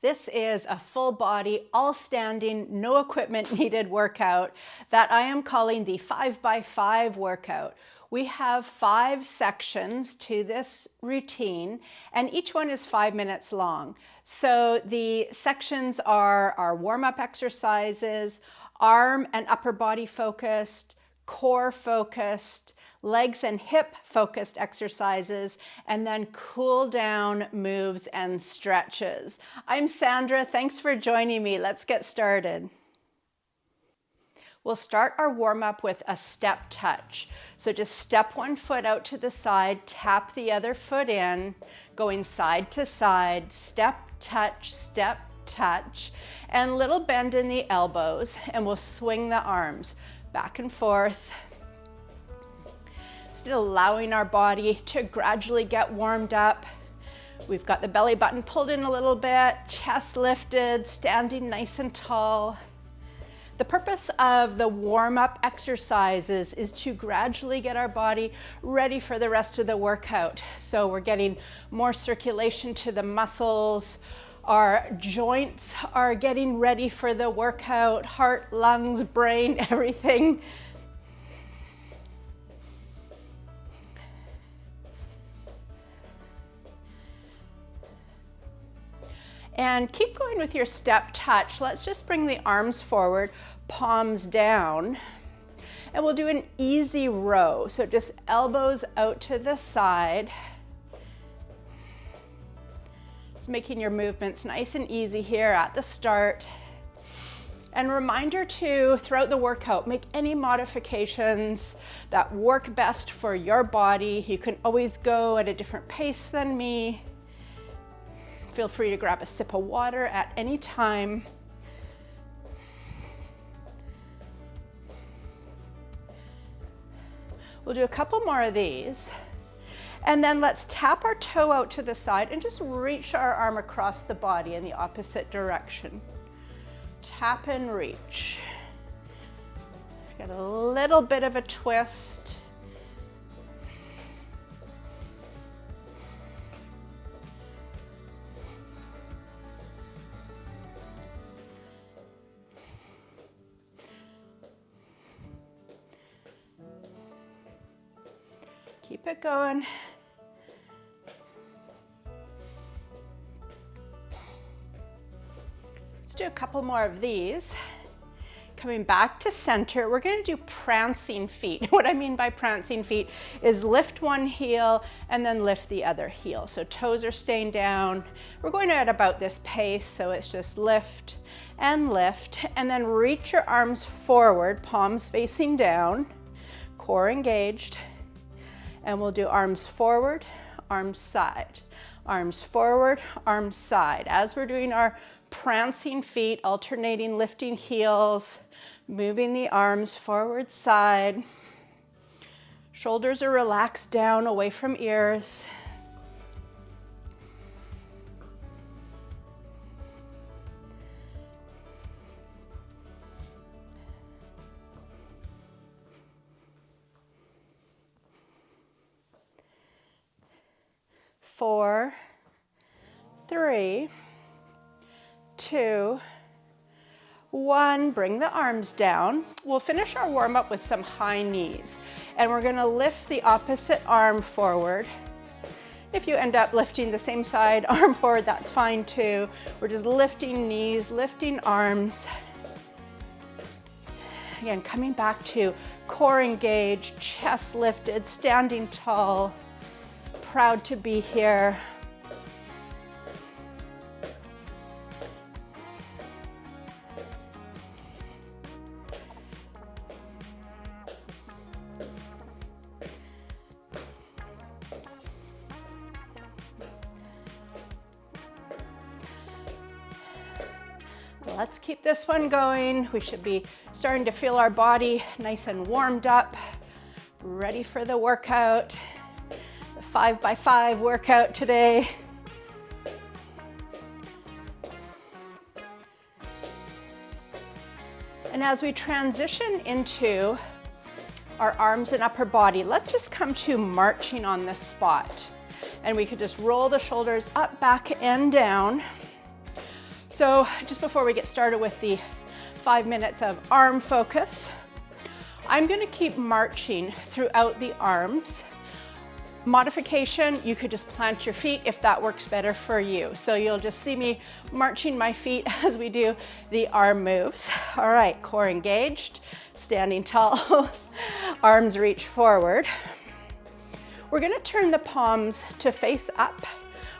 This is a full body, all standing, no equipment needed workout that I am calling the 5x5 workout. We have 5 sections to this routine and each one is 5 minutes long. So the sections are our warm-up exercises, arm and upper body focused, core focused, legs and hip focused exercises, and then cool down moves and stretches. I'm Sandra, thanks for joining me. Let's get started. We'll start our warm-up with a step touch. So just step one foot out to the side, tap the other foot in, going side to side, step, touch, and little bend in the elbows, and we'll swing the arms back and forth. Still allowing our body to gradually get warmed up. We've got the belly button pulled in a little bit, chest lifted, standing nice and tall. The purpose of the warm-up exercises is to gradually get our body ready for the rest of the workout. So we're getting more circulation to the muscles, our joints are getting ready for the workout, heart, lungs, brain, everything. And keep going with your step touch. Let's just bring the arms forward, palms down, and we'll do an easy row. So just elbows out to the side. Just making your movements nice and easy here at the start. And reminder to, throughout the workout, make any modifications that work best for your body. You can always go at a different pace than me. Feel free to grab a sip of water at any time. We'll do a couple more of these. And then let's tap our toe out to the side and just reach our arm across the body in the opposite direction. Tap and reach. Got a little bit of a twist. Keep it going. Let's do a couple more of these. Coming back to center, we're going to do prancing feet. What I mean by prancing feet is lift one heel and then lift the other heel. So toes are staying down. We're going at about this pace, so it's just lift, and then reach your arms forward, palms facing down, core engaged. And we'll do arms forward, arms side, arms forward, arms side. As we're doing our prancing feet, alternating lifting heels, moving the arms forward, side. Shoulders are relaxed down away from ears. Four, 3, 2, 1. Bring the arms down. We'll finish our warm-up with some high knees. And we're going to lift the opposite arm forward. If you end up lifting the same side arm forward, that's fine too. We're just lifting knees, lifting arms. Again, coming back to core engaged, chest lifted, standing tall. Proud to be here. Let's keep this one going. We should be starting to feel our body nice and warmed up, ready for the workout. 5x5 workout today. And as we transition into our arms and upper body, let's just come to marching on this spot. And we could just roll the shoulders up, back, and down. So just before we get started with the 5 minutes of arm focus, I'm going to keep marching throughout the arms. Modification, you could just plant your feet if that works better for you. So you'll just see me marching my feet as we do the arm moves. All right, core engaged, standing tall, arms reach forward. We're going to turn the palms to face up.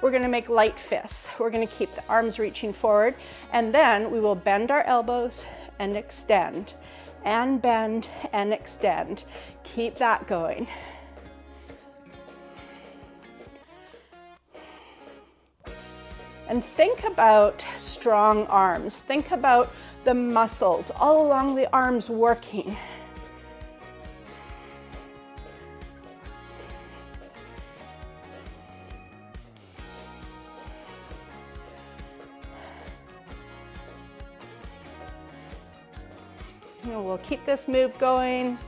We're going to make light fists. We're going to keep the arms reaching forward, and then we will bend our elbows and extend, and bend and extend. Keep that going. And think about strong arms. Think about the muscles all along the arms working. We'll keep this move going.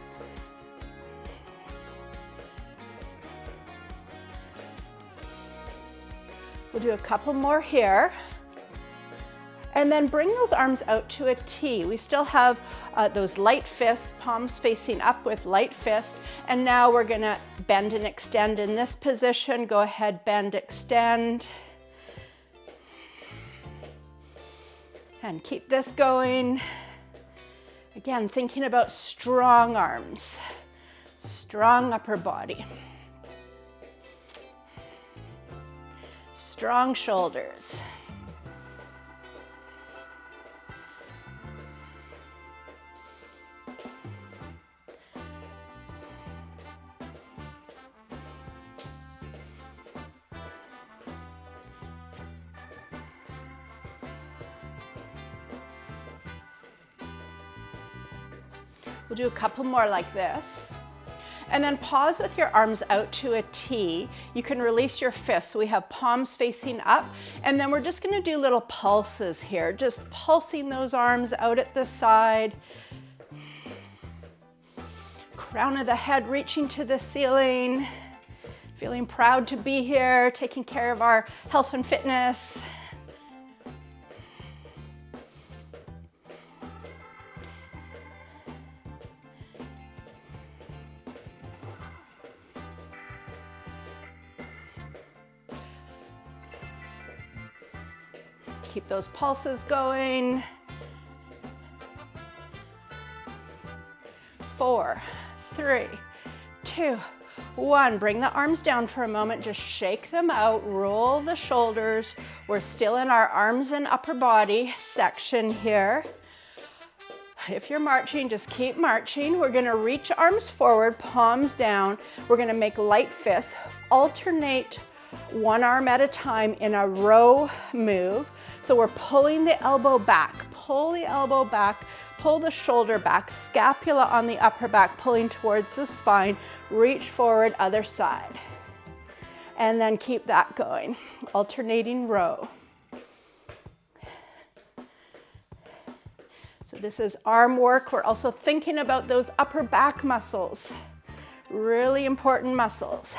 We'll do a couple more here. And then bring those arms out to a T. We still have those light fists, palms facing up with light fists. And now we're gonna bend and extend in this position. Go ahead, bend, extend. And keep this going. Again, thinking about strong arms, strong upper body, strong shoulders. We'll do a couple more like this. And then pause with your arms out to a T. You can release your fists. So we have palms facing up. And then we're just gonna do little pulses here, just pulsing those arms out at the side. Crown of the head reaching to the ceiling. Feeling proud to be here, taking care of our health and fitness. Keep those pulses going. 4, 3, 2, 1. Bring the arms down for a moment. Just shake them out. Roll the shoulders. We're still in our arms and upper body section here. If you're marching, just keep marching. We're going to reach arms forward, palms down. We're going to make light fists. Alternate one arm at a time in a row move. So we're pulling the elbow back, pull the elbow back, pull the shoulder back, scapula on the upper back, pulling towards the spine, reach forward, other side. And then keep that going, alternating row. So this is arm work. We're also thinking about those upper back muscles, really important muscles.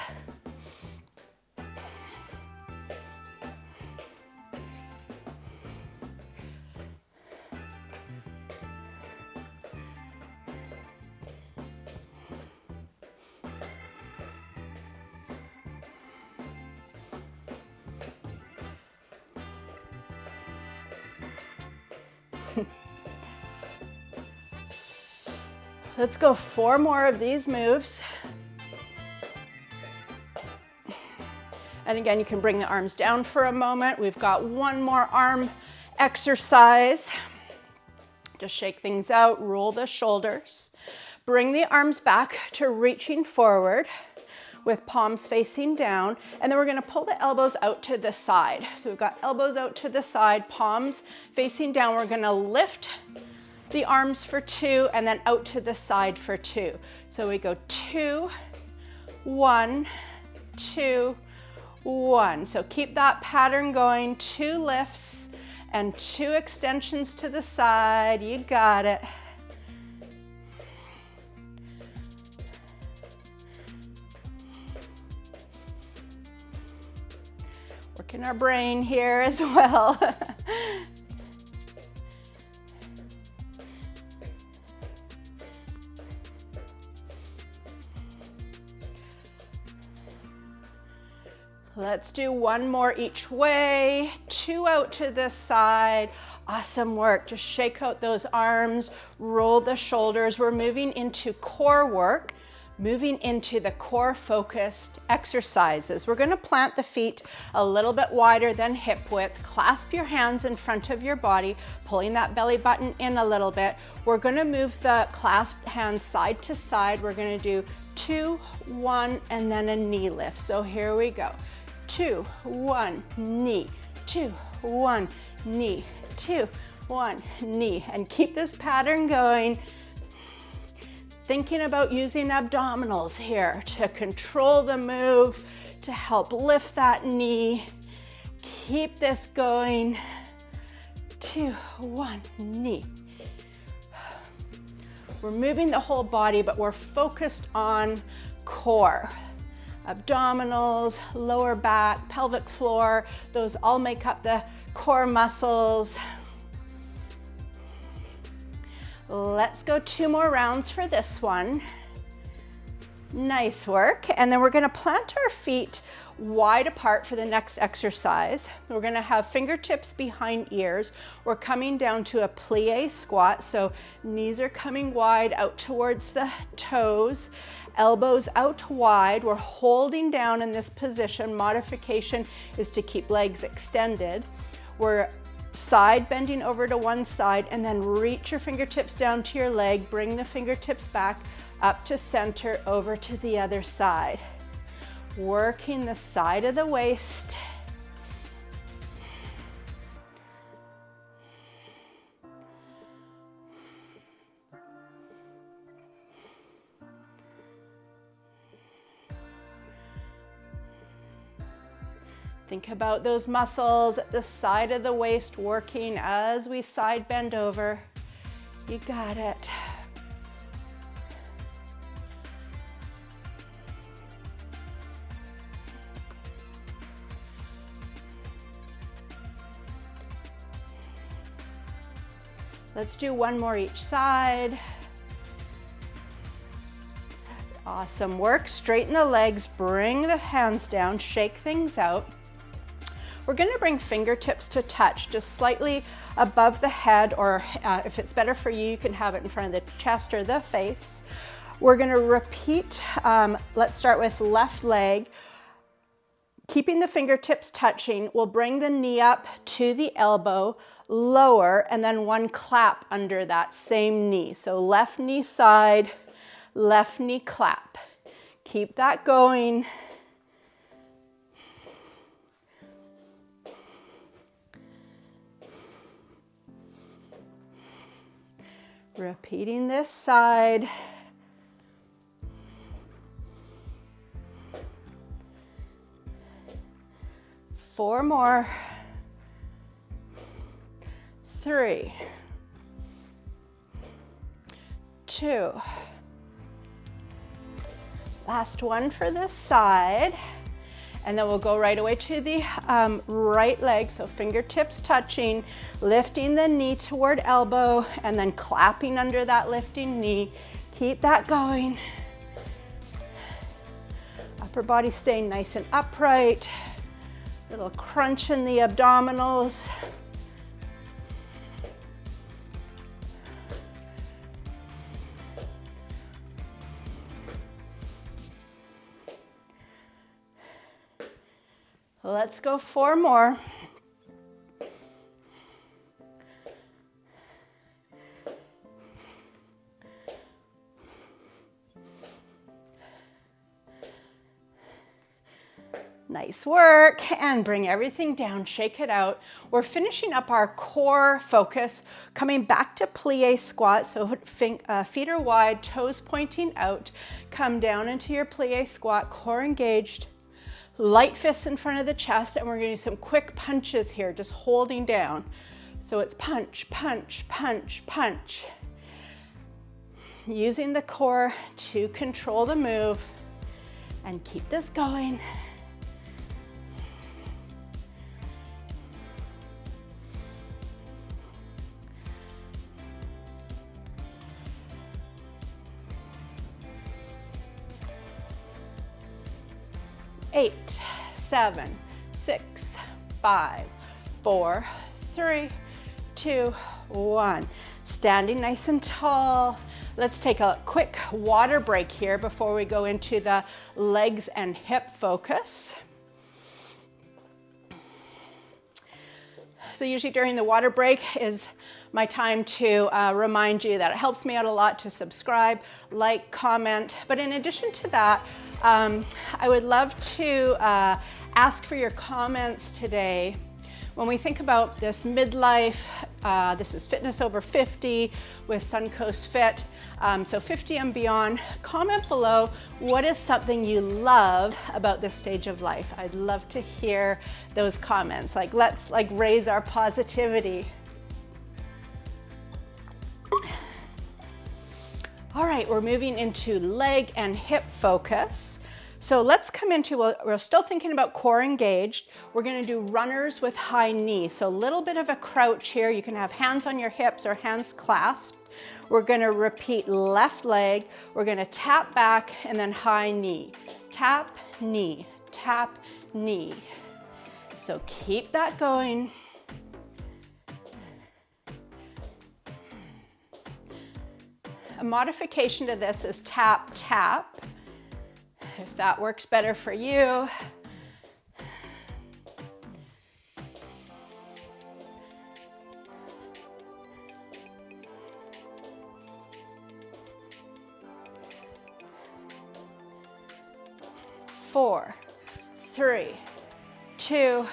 Let's go 4 more of these moves. And again, you can bring the arms down for a moment. We've got 1 more arm exercise. Just shake things out, roll the shoulders. Bring the arms back to reaching forward with palms facing down. And then we're gonna pull the elbows out to the side. So we've got elbows out to the side, palms facing down. We're gonna lift the arms for 2 and then out to the side for 2. So we go 2, 1, 2, 1. So keep that pattern going, 2 lifts and 2 extensions to the side. You got it. Working our brain here as well. Let's do one more each way, 2 out to this side. Awesome work. Just shake out those arms, roll the shoulders. We're moving into core work, moving into the core focused exercises. We're gonna plant the feet a little bit wider than hip width. Clasp your hands in front of your body, pulling that belly button in a little bit. We're gonna move the clasped hands side to side. We're gonna do 2, 1, and then a knee lift. So here we go. 2, 1, knee, 2, 1, knee, 2, 1, knee. And keep this pattern going. Thinking about using abdominals here to control the move, to help lift that knee. Keep this going. 2, 1, knee. We're moving the whole body, but we're focused on core. Abdominals, lower back, pelvic floor, those all make up the core muscles. Let's go 2 more rounds for this one. Nice work. And then we're gonna plant our feet wide apart for the next exercise. We're gonna have fingertips behind ears. We're coming down to a plie squat. So knees are coming wide out towards the toes, elbows out wide. We're holding down in this position. Modification is to keep legs extended. We're side bending over to one side, and then reach your fingertips down to your leg. Bring the fingertips back up to center, over to the other side. Working the side of the waist. Think about those muscles at the side of the waist working as we side bend over. You got it. Let's do one more each side. Awesome work. Straighten the legs, bring the hands down, shake things out. We're gonna bring fingertips to touch just slightly above the head, or if it's better for you, you can have it in front of the chest or the face. We're gonna repeat, let's start with left leg. Keeping the fingertips touching, we'll bring the knee up to the elbow, lower, and then one clap under that same knee. So left knee side, left knee clap. Keep that going. Repeating this side. Four more. 3, 2. Last one for this side. And then we'll go right away to the right leg. So fingertips touching, lifting the knee toward elbow, and then clapping under that lifting knee. Keep that going. Upper body staying nice and upright. Little crunch in the abdominals. Let's go 4 more. Nice work, and bring everything down, shake it out. We're finishing up our core focus, coming back to plie squat. So feet are wide, toes pointing out. Come down into your plie squat, core engaged. Light fists in front of the chest, and we're gonna do some quick punches here, just holding down. So it's punch, punch, punch, punch. Using the core to control the move, and keep this going. Eight, 7, 6, 5, 4, 3, 2, 1. Standing nice and tall. Let's take a quick water break here before we go into the legs and hip focus. So usually during the water break is my time to remind you that it helps me out a lot to subscribe, like, comment. But in addition to that, I would love to ask for your comments today. When we think about this midlife, this is fitness over 50 with Suncoast Fit, so 50 and beyond, comment below what is something you love about this stage of life. I'd love to hear those comments. Like, let's raise our positivity. All right, we're moving into leg and hip focus. So let's come into, we're still thinking about core engaged. We're gonna do runners with high knees. So a little bit of a crouch here. You can have hands on your hips or hands clasped. We're gonna repeat left leg. We're gonna tap back and then high knee. Tap, knee, tap, knee. So keep that going. A modification to this is tap, tap. If that works better for you. Four, 3, 2,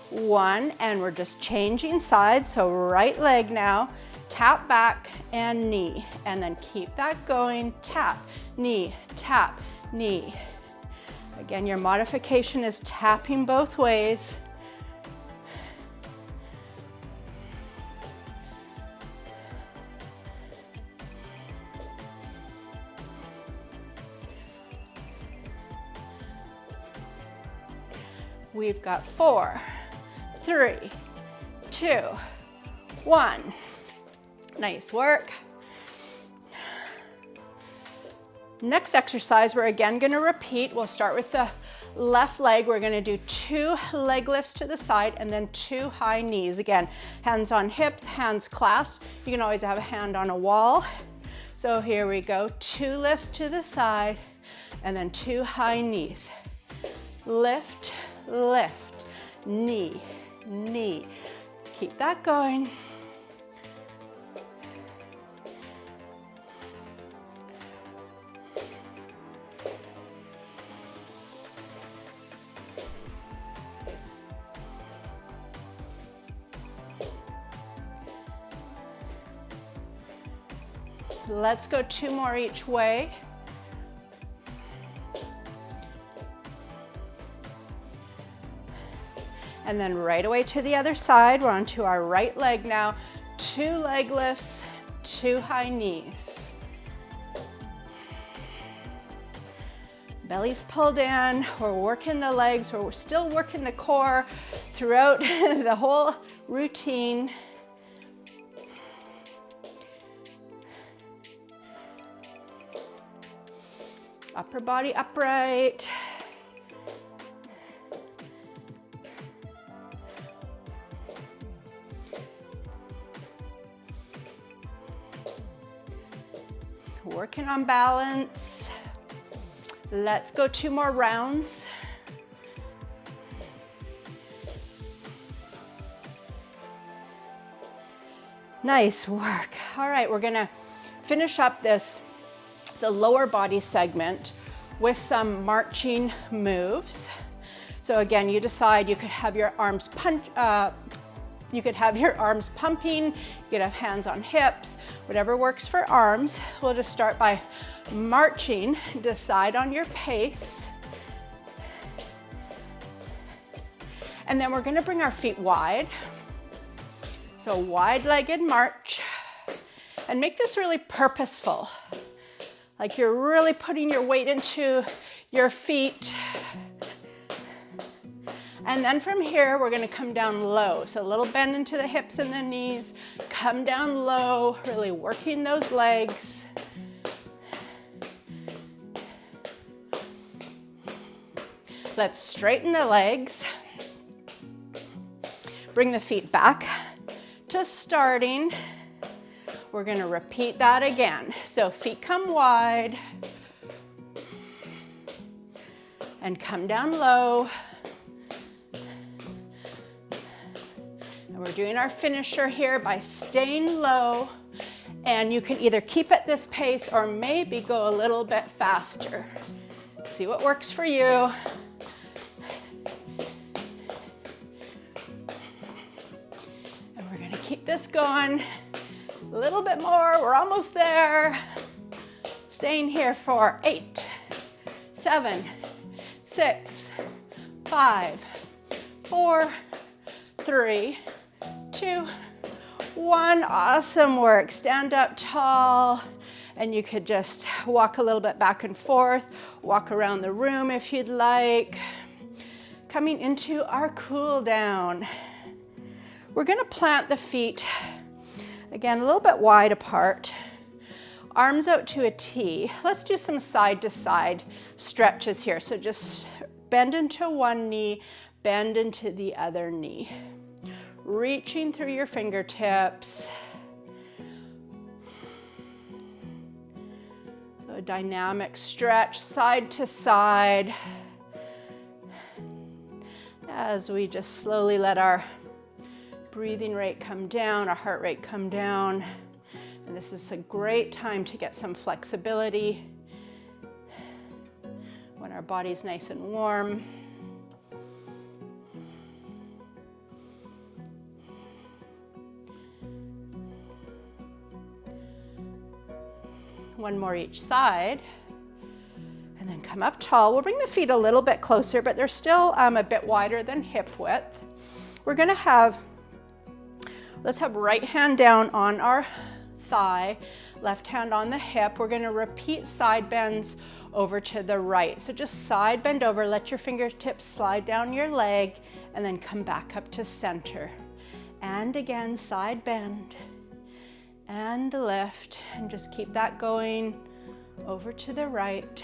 1, and we're just changing sides. So right leg now, tap back and knee, and then keep that going. Tap, knee, tap, knee. Again, your modification is tapping both ways. We've got 4, 3, 2, 1. Nice work. Next exercise, we're again gonna repeat. We'll start with the left leg. We're gonna do 2 leg lifts to the side and then 2 high knees. Again, hands on hips, hands clasped. You can always have a hand on a wall. So here we go, 2 lifts to the side and then 2 high knees. Lift, lift, knee, knee. Keep that going. Let's go 2 more each way. And then right away to the other side. We're onto our right leg now. 2 leg lifts, 2 high knees. Belly's pulled in. We're working the legs. We're still working the core throughout the whole routine. Upper body upright. Working on balance. Let's go 2 more rounds. Nice work. All right, we're gonna finish up the lower body segment with some marching moves. So again, you decide you could have your arms pumping, you could have hands on hips, whatever works for arms. We'll just start by marching, decide on your pace. And then we're gonna bring our feet wide. So wide-legged march. And make this really purposeful. Like you're really putting your weight into your feet. And then from here, we're gonna come down low. So a little bend into the hips and the knees. Come down low, really working those legs. Let's straighten the legs. Bring the feet back to starting. We're going to repeat that again. So feet come wide and come down low. And we're doing our finisher here by staying low. And you can either keep at this pace or maybe go a little bit faster. See what works for you. And we're going to keep this going. A little bit more. We're almost there. Staying here for 8, 7, 6, 5, 4, 3, 2, 1. Awesome work. Stand up tall, and you could just walk a little bit back and forth, walk around the room if you'd like. Coming into our cool down. We're going to plant the feet, again, a little bit wide apart. Arms out to a T. Let's do some side to side stretches here. So just bend into one knee, bend into the other knee. Reaching through your fingertips. A dynamic stretch side to side as we just slowly let our breathing rate come down, our heart rate come down. And this is a great time to get some flexibility when our body's nice and warm. One more each side, and then come up tall. We'll bring the feet a little bit closer, but they're still a bit wider than hip width. We're gonna let's have right hand down on our thigh, left hand on the hip. We're gonna repeat side bends over to the right. So just side bend over, let your fingertips slide down your leg, and then come back up to center. And again, side bend. And lift, and just keep that going over to the right.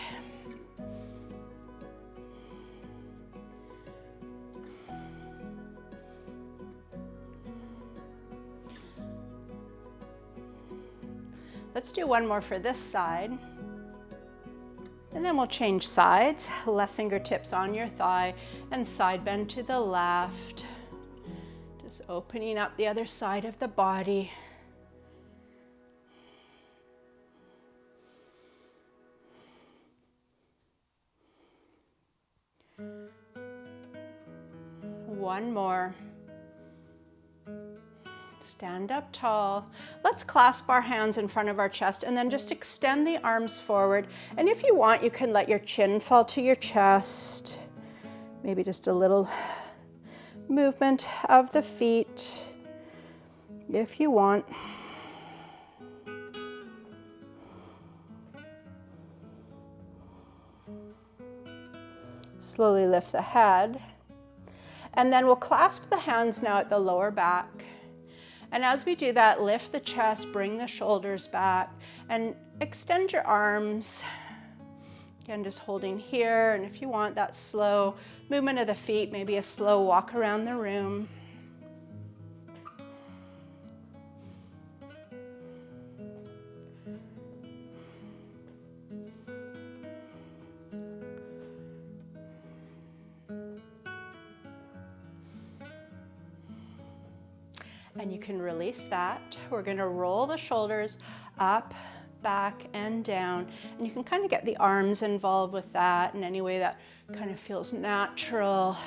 Let's do one more for this side. And then we'll change sides. Left fingertips on your thigh and side bend to the left. Just opening up the other side of the body. One more. Stand up tall. Let's clasp our hands in front of our chest and then just extend the arms forward. And if you want, you can let your chin fall to your chest. Maybe just a little movement of the feet if you want. Slowly lift the head. And then we'll clasp the hands now at the lower back. And as we do that, lift the chest, bring the shoulders back, and extend your arms. Again, just holding here. And if you want that slow movement of the feet, maybe a slow walk around the room. And you can release that. We're going to roll the shoulders up, back, and down. And you can kind of get the arms involved with that in any way that kind of feels natural.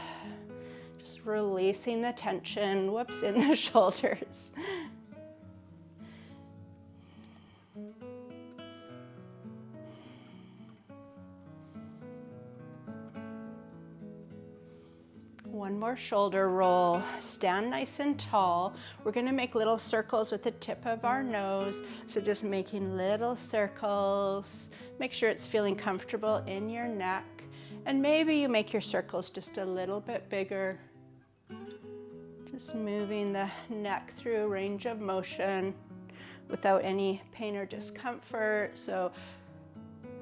Just releasing the tension, whoops, in the shoulders. One more shoulder roll. Stand nice and tall. We're going to make little circles with the tip of our nose. So just making little circles. Make sure it's feeling comfortable in your neck. And maybe you make your circles just a little bit bigger. Just moving the neck through range of motion without any pain or discomfort. So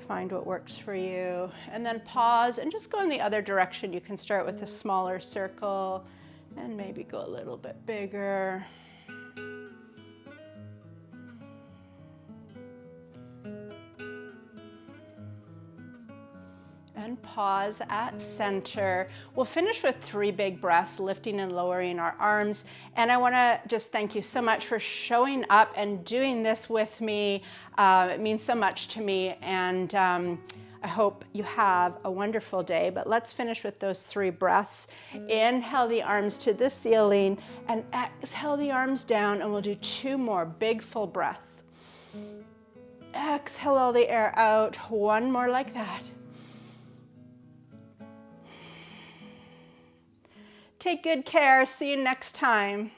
Find what works for you. And then pause and just go in the other direction. You can start with a smaller circle and maybe go a little bit bigger. And pause at center. We'll finish with 3 big breaths, lifting and lowering our arms. And I want to just thank you so much for showing up and doing this with me. It means so much to me, and I hope you have a wonderful day. But let's finish with those 3 breaths. Inhale the arms to the ceiling and exhale the arms down, and we'll do 2 more big full breaths. Exhale all the air out. 1 more like that. Take good care. See you next time.